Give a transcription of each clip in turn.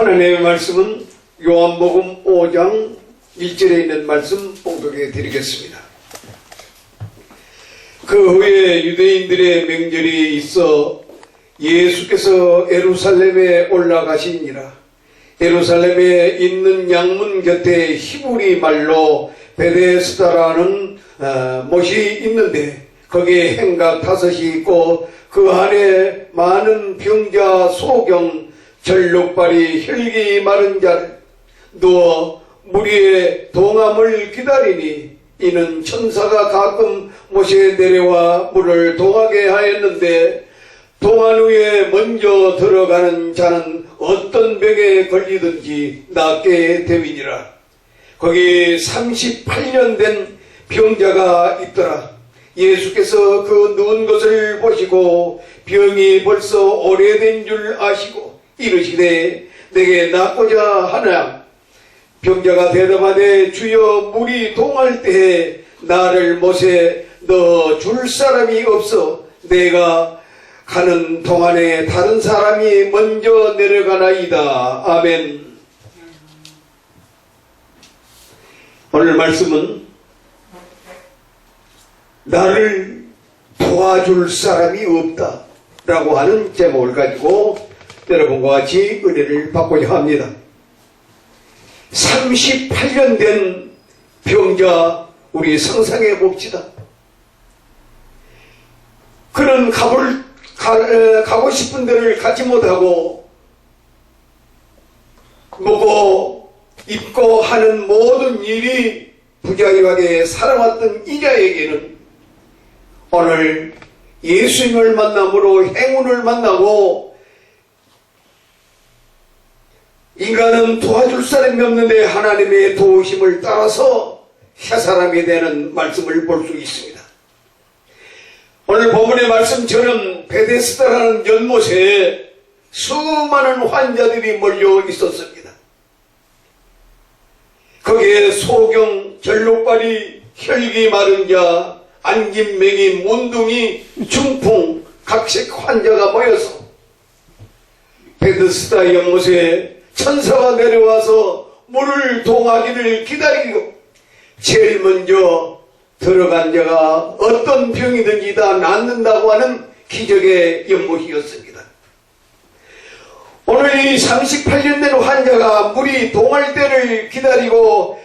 하나님의 말씀은 요한복음 5장 1절에 있는 말씀 봉독해 드리겠습니다. 그 후에 유대인들의 명절이 있어 예수께서 예루살렘에 올라가시니라. 예루살렘에 있는 양문 곁에 히브리 말로 베데스다라는 못이 있는데 거기에 행각 5이 있고 그 안에 많은 병자, 소경, 절룩발이, 혈기 마른 자를 누워 물 위에 동함을 기다리니 이는 천사가 가끔 못에 내려와 물을 동하게 하였는데 동안 후에 먼저 들어가는 자는 어떤 병에 걸리든지 낫게 되니라. 거기 38년 된 병자가 있더라. 예수께서 그 누운 것을 보시고 병이 벌써 오래된 줄 아시고 이르시되 내게 낫고자 하나. 병자가 대답하되 주여 물이 동할 때에 나를 못에 넣어 줄 사람이 없어 내가 가는 동안에 다른 사람이 먼저 내려가나이다. 아멘. 오늘 말씀은 나를 도와줄 사람이 없다 라고 하는 제목을 가지고 여러분과 같이 은혜를 받고자 합니다. 38년 된 병자 우리 상상해 봅시다. 그는 가고 싶은 데를 가지 못하고 먹고 입고 하는 모든 일이 부자유하게 살아왔던 이자에게는 오늘 예수님을 만남으로 행운을 만나고 인간은 도와줄 사람이 없는데 하나님의 도우심을 따라서 새사람이 되는 말씀을 볼 수 있습니다. 오늘 본문의 말씀처럼 베데스다라는 연못에 수많은 환자들이 몰려 있었습니다. 거기에 소경, 절룩발이, 혈기 마른 자, 안긴, 맹인, 몬둥이, 중풍, 각색 환자가 모여서 베데스다 연못에 천사가 내려와서 물을 동하기를 기다리고 제일 먼저 들어간 자가 어떤 병이든지 다 낫는다고 하는 기적의 연못이었습니다. 오늘 이 38년 된 환자가 물이 동할 때를 기다리고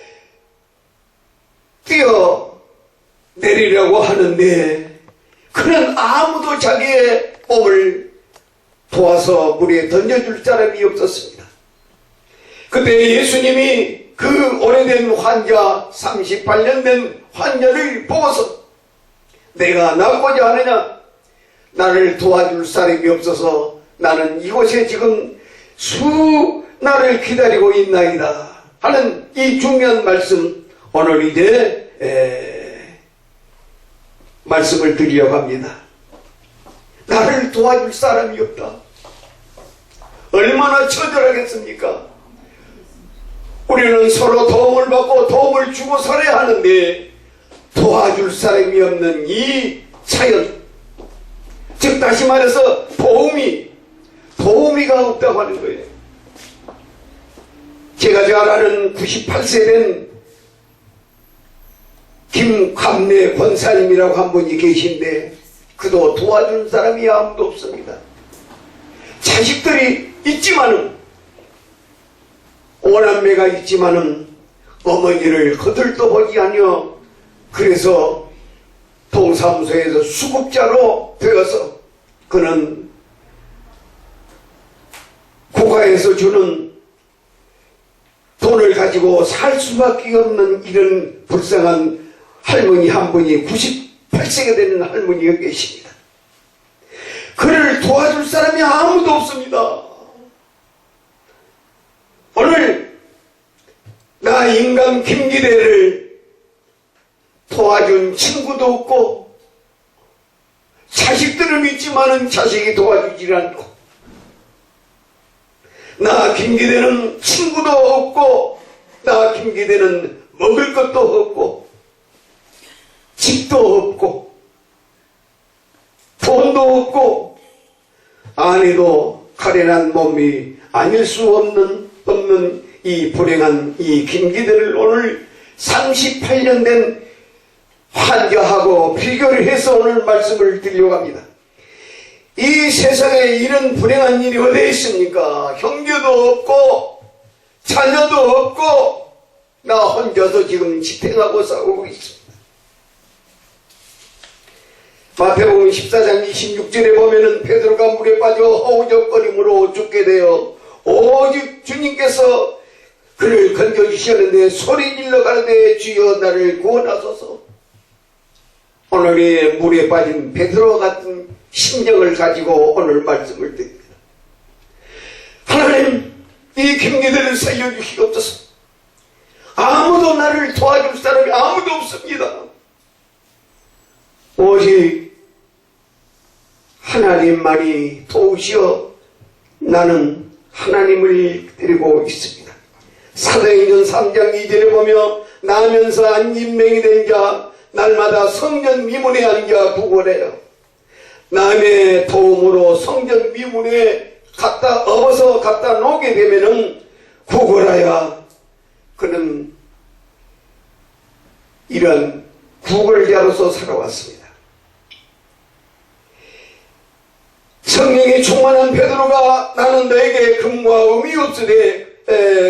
뛰어 내리려고 하는데 그는 아무도 자기의 몸을 도와서 물에 던져줄 사람이 없었습니다. 그때 예수님이 그 오래된 환자, 38년 된 환자를 보고서 내가 낫고자 하느냐? 나를 도와줄 사람이 없어서 나는 이곳에 지금 나를 기다리고 있나이다 하는 이 중요한 말씀 오늘 이제 말씀을 드리려고 합니다. 나를 도와줄 사람이 없다. 얼마나 처절하겠습니까? 우리는 서로 도움을 받고 도움을 주고 살아야 하는데 도와줄 사람이 없는 이 사연, 즉 다시 말해서 도우미가 없다고 하는 거예요. 제가 잘 아는 98세 된 김감래 권사님이라고 한 분이 계신데 그도 도와준 사람이 아무도 없습니다. 자식들이 있지만은 오남매가 있지만은 어머니를 거들떠보지 않여 그래서 동사무소에서 수급자로 되어서 그는 국가에서 주는 돈을 가지고 살 수밖에 없는 이런 불쌍한 할머니 한 분이 98세가 되는 할머니가 계십니다. 그를 도와줄 사람이 아무도 없습니다. 오늘 나 인간 김기대를 도와준 친구도 없고 자식들은 있지만은 자식이 도와주질 않고 나 김기대는 친구도 없고 나 김기대는 먹을 것도 없고 집도 없고 돈도 없고 아내도 가련한 몸이 아닐 수 없는 없는 이 불행한 이 김기대를 오늘 38년 된 환자하고 비교를 해서 오늘 말씀을 드리려고 합니다. 이 세상에 이런 불행한 일이 어디 있습니까? 형제도 없고 자녀도 없고 나 혼자서 지금 지탱하고 싸우고 있습니다. 마태복음 14장 26절에 보면은 베드로가 물에 빠져 허우적거림으로 죽게 되어 오직 주님께서 그를 건져주시는데 소리질러 가는데 주여 나를 구원하소서. 오늘 물에 빠진 베드로 같은 심정을 가지고 오늘 말씀을 드립니다. 하나님, 이 김기대를 살려주시옵소서. 아무도 나를 도와줄 사람이 아무도 없습니다. 오직 하나님만이 도우시어 나는 하나님을 드리고 있습니다. 사도행전 3장 2절에 보며 나면서 안진병이 된 자 날마다 성전 미문에 앉아 구걸해요. 남의 도움으로 성전 미문에 업어서 갖다 놓게 되면은 구걸하여 그는 이런 구걸자로서 살아왔습니다. 성령이 충만한 베드로가 나는 너에게 금과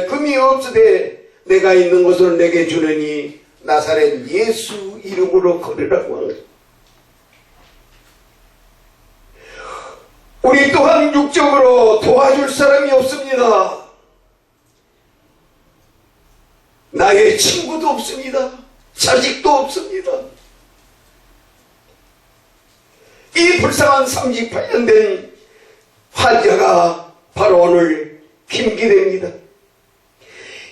금이 없으되 내가 있는 것을 내게 주느니 나사렛 예수 이름으로 걸으라고 합니다. 우리 또한 육적으로 도와줄 사람이 없습니다. 나의 친구도 없습니다. 자식도 없습니다. 이 불쌍한 38년 된 환자가 바로 오늘 김기대입니다.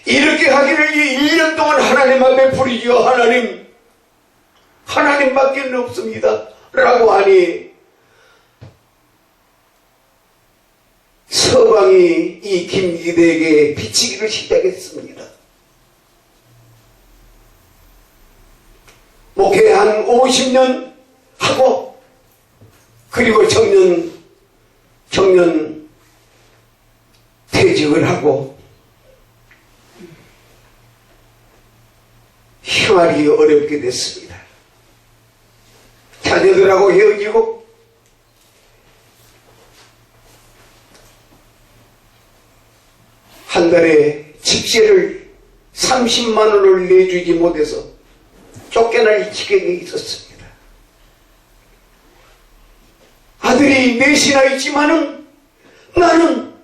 이렇게 하기를 이 1년 동안 하나님 앞에 부르지요. 하나님밖에 없습니다. 라고 하니 서방이 이 김기대에게 비치기를 시작했습니다. 목회 한 50년 하고 그리고 정년 퇴직을 하고 생활이 어렵게 됐습니다. 자녀들하고 헤어지고 한 달에 집세를 30만 원을 내주지 못해서 쫓겨날 지경에 있었습니다. 아들이 넷이나 있지만은 나는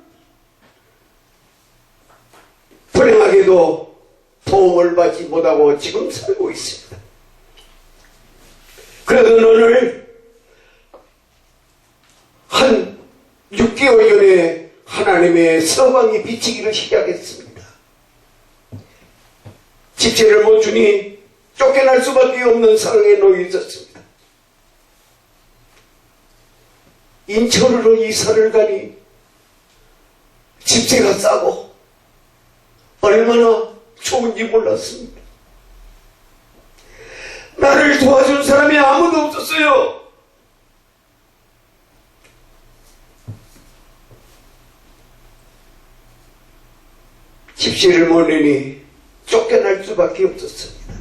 불행하게도 도움을 받지 못하고 지금 살고 있습니다. 그래도 오늘 한 6개월 전에 하나님의 서방이 비치기를 시작했습니다. 집세를 못 주니 쫓겨날 수밖에 없는 상황에 놓여 있었습니다. 인천으로 이사를 가니 집세가 싸고 얼마나 좋은지 몰랐습니다. 나를 도와준 사람이 아무도 없었어요. 집세를 못 내니 쫓겨날 수밖에 없었습니다.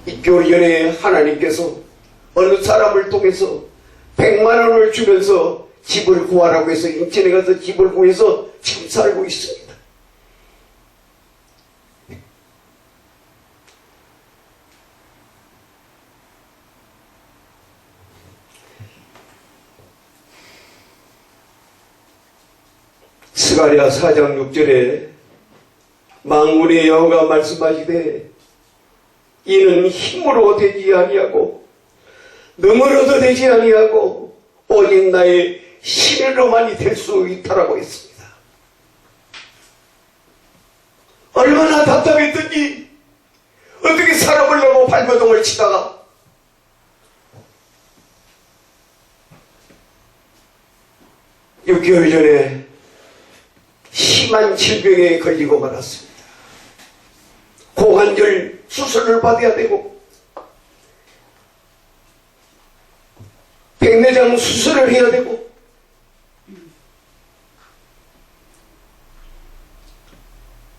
6개월 전에 하나님께서 어느 사람을 통해서 100만 원을 주면서 집을 구하라고 해서 인천에 가서 집을 구해서 지금 살고 있습니다. 스가랴 4장 6절에 만군의 여호와가 말씀하시되 이는 힘으로 되지 아니하고 능으로도 되지 아니하고 오직 나의 신으로만이 될 수 있다라고 했습니다. 얼마나 답답했던지 어떻게 살아보려고 발버둥을 치다가 육 개월 전에 심한 질병에 걸리고 말았습니다. 고관절 수술을 받아야 되고 백내장 수술을 해야 되고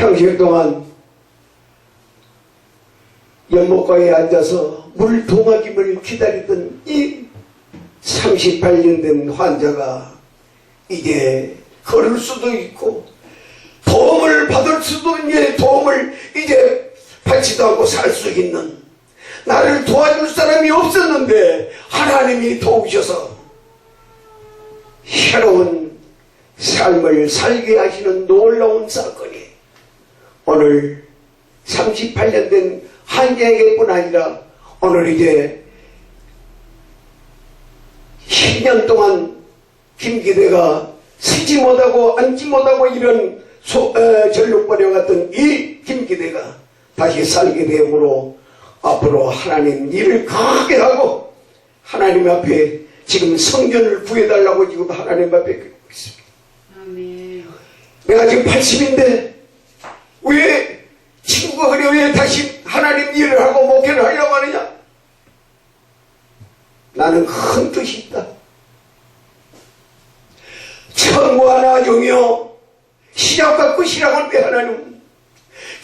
평생 동안 연못가에 앉아서 물 동아김을 기다리던 이 38년 된 환자가 이제 걸을 수도 있고 도움을 받을 수도 있는 도움을 이제 받지도 않고 살 수 있는, 나를 도와줄 사람이 없었는데 하나님이 도우셔서 새로운 삶을 살게 하시는 놀라운 사건이 오늘 38년 된 환자에게뿐 아니라 오늘 이제 10년 동안 김기대가 서지 못하고 앉지 못하고 이런 전력버려 갔던 이 김기대가 다시 살게 되므로 앞으로 하나님 일을 크게 하고 하나님 앞에 지금 성전을 구해달라고 지금 하나님 앞에 기도하고 있습니다. 아멘. 내가 지금 80인데 왜 친구가 그래 왜 다시 하나님 일을 하고 목회를 하려고 하느냐? 나는 큰 뜻이 있다. 천과 나중이요 시작과 끝이라고 하는데 하나님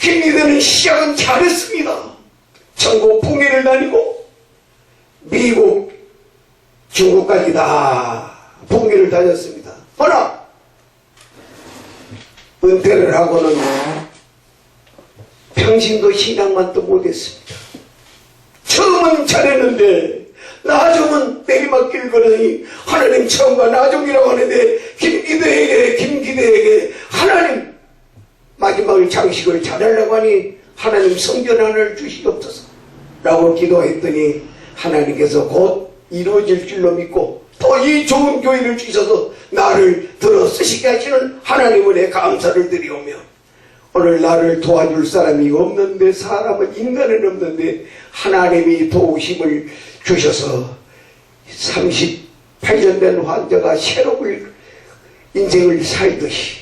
김기대는 시작은 잘했습니다. 전국 북미를 다니고 미국 중국까지 다 북미를 다녔습니다. 그러나 은퇴를 하고는 평신도 신앙만도 못했습니다. 처음은 잘했는데 나중은 내리막길 걸으니 하나님 처음과 나중이라고 하는데 김기대에게 하나님 마지막을 장식을 잘하려고 하니 하나님 성전 하나를 주시옵소서 라고 기도했더니 하나님께서 곧 이루어질 줄로 믿고 또 이 좋은 교회를 주셔서 나를 들어 쓰시게 하시는 하나님 은혜에 감사를 드리오며 오늘 나를 도와줄 사람이 없는데 사람은 인간은 없는데 하나님이 도우심을 주셔서 38년 된 환자가 새로운 인생을 살듯이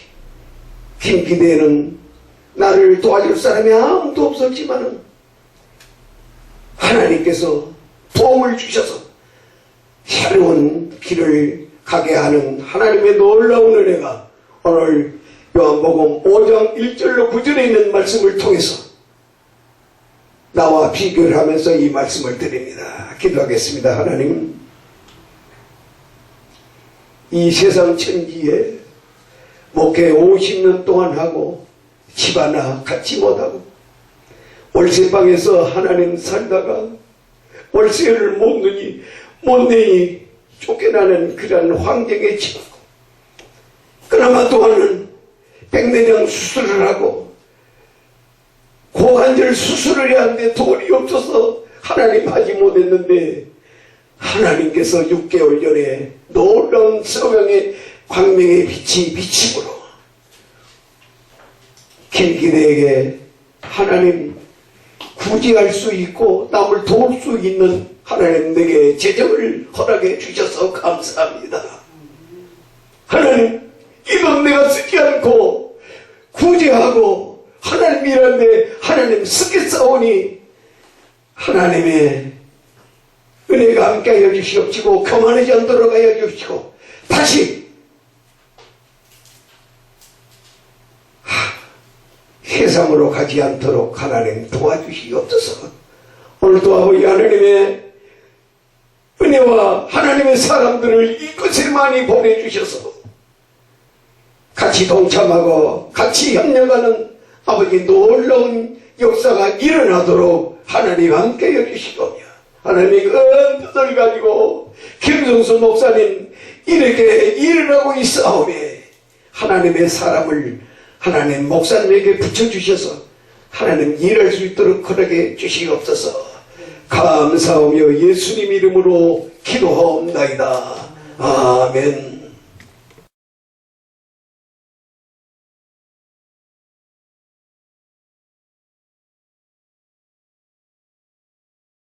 김기대는 나를 도와줄 사람이 아무도 없었지만은 하나님께서 도움을 주셔서 새로운 길을 가게 하는 하나님의 놀라운 은혜가 오늘 요한복음 5장 1절로 9절에 있는 말씀을 통해서 나와 비교를 하면서 이 말씀을 드립니다. 기도하겠습니다. 하나님, 이 세상 천지에 목회 50년 동안 하고 집 하나 갖지 못하고 월세방에서 하나님 살다가 월세를 못 내니 쫓겨나는 그런 환경에 처하고 그나마 또한은 백내장 수술을 하고 고관절 수술을 해야 하는데 돈이 없어서 하나님 하지 못했는데 하나님께서 6개월 전에 놀라운 성령의 광명의 빛이 비침으로 김기대에게 하나님 구제할 수 있고 남을 도울 수 있는 하나님 내게 재정을 허락해 주셔서 감사합니다. 하나님 이 돈 내가 쓰지 않고 구제하고 하나님 일하는데 하나님 쓰겠사오니 하나님의 은혜가 함께하여 주시옵시고 교만하지 않도록 하여 주시고 다시 세상으로 가지 않도록 하나님 도와주시옵소서. 오늘도 아버지 하나님의 은혜와 하나님의 사람들을 이곳에 많이 보내주셔서 같이 동참하고 같이 협력하는 아버지 놀라운 역사가 일어나도록 하나님 함께 해주시거며 하나님의 큰 뜻을 가지고 김성수 목사님 이렇게 일어나고 있사오매 하나님의 사람을 하나님 목사님에게 붙여주셔서 하나님 일할 수 있도록 허락해 주시옵소서. 감사하며 예수님 이름으로 기도하옵나이다. 아멘.